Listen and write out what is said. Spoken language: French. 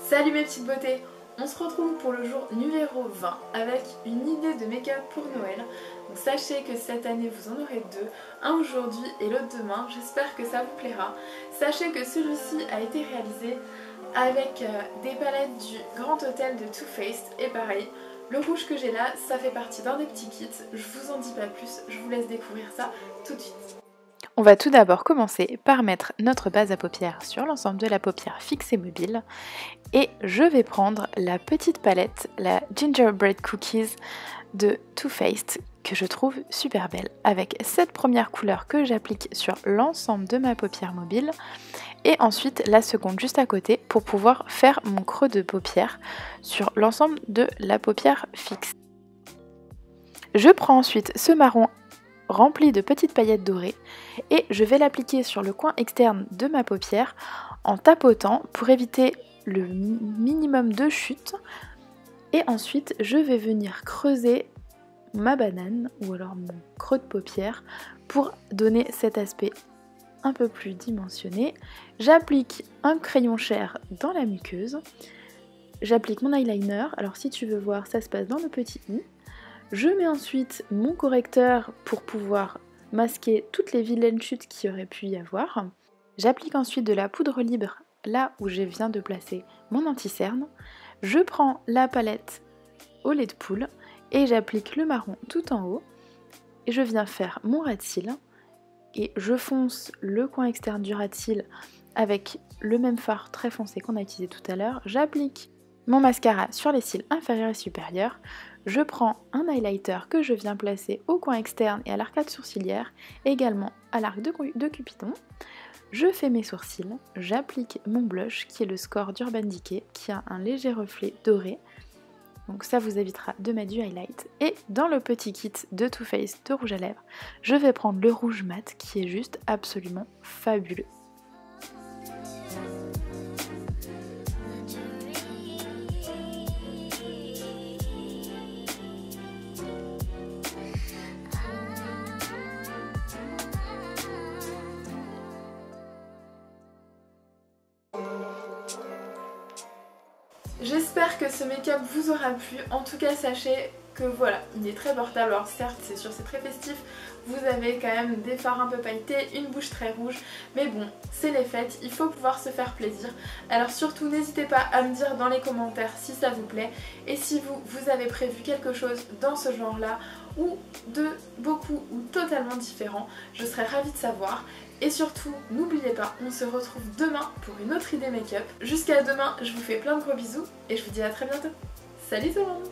Salut mes petites beautés, on se retrouve pour le jour numéro 20 avec une idée de make-up pour Noël. Donc sachez que cette année vous en aurez deux, un aujourd'hui et l'autre demain, j'espère que ça vous plaira. Sachez que celui-ci a été réalisé avec des palettes du Grand Hôtel de Too Faced et pareil, le rouge que j'ai là, ça fait partie d'un des petits kits, je vous en dis pas plus, je vous laisse découvrir ça tout de suite. On va tout d'abord commencer par mettre notre base à paupières sur l'ensemble de la paupière fixe et mobile. Et je vais prendre la petite palette, la Gingerbread Cookies de Too Faced, que je trouve super belle, avec cette première couleur que j'applique sur l'ensemble de ma paupière mobile, et ensuite la seconde juste à côté pour pouvoir faire mon creux de paupière sur l'ensemble de la paupière fixe. Je prends ensuite ce marron rempli de petites paillettes dorées et je vais l'appliquer sur le coin externe de ma paupière en tapotant pour éviter le minimum de chute, et ensuite je vais venir creuser ma banane ou alors mon creux de paupière pour donner cet aspect un peu plus dimensionné. J'applique un crayon Cher dans la muqueuse, j'applique mon eyeliner, alors si tu veux voir ça se passe dans le petit i. Je mets ensuite mon correcteur pour pouvoir masquer toutes les vilaines chutes qu'il y aurait pu y avoir. J'applique ensuite de la poudre libre là où je viens de placer mon anti-cerne. Je prends la palette au lait de poule et j'applique le marron tout en haut. Et je viens faire mon ras de cils et je fonce le coin externe du ras de cils avec le même fard très foncé qu'on a utilisé tout à l'heure. J'applique mon mascara sur les cils inférieurs et supérieurs. Je prends un highlighter que je viens placer au coin externe et à l'arcade sourcilière, également à l'arc de Cupidon. Je fais mes sourcils, j'applique mon blush qui est le Score d'Urban Decay, qui a un léger reflet doré. Donc ça vous évitera de mettre du highlight. Et dans le petit kit de Too Faced de rouge à lèvres, je vais prendre le rouge mat qui est juste absolument fabuleux. J'espère que ce make-up vous aura plu, en tout cas sachez que voilà, il est très portable, alors certes c'est sûr c'est très festif, vous avez quand même des fards un peu pailletés, une bouche très rouge, mais bon, c'est les fêtes, il faut pouvoir se faire plaisir. Alors surtout n'hésitez pas à me dire dans les commentaires si ça vous plaît, et si vous avez prévu quelque chose dans ce genre là, ou de beaucoup ou totalement différent, je serais ravie de savoir. Et surtout, n'oubliez pas, on se retrouve demain pour une autre idée make-up. Jusqu'à demain, je vous fais plein de gros bisous et je vous dis à très bientôt. Salut tout le monde!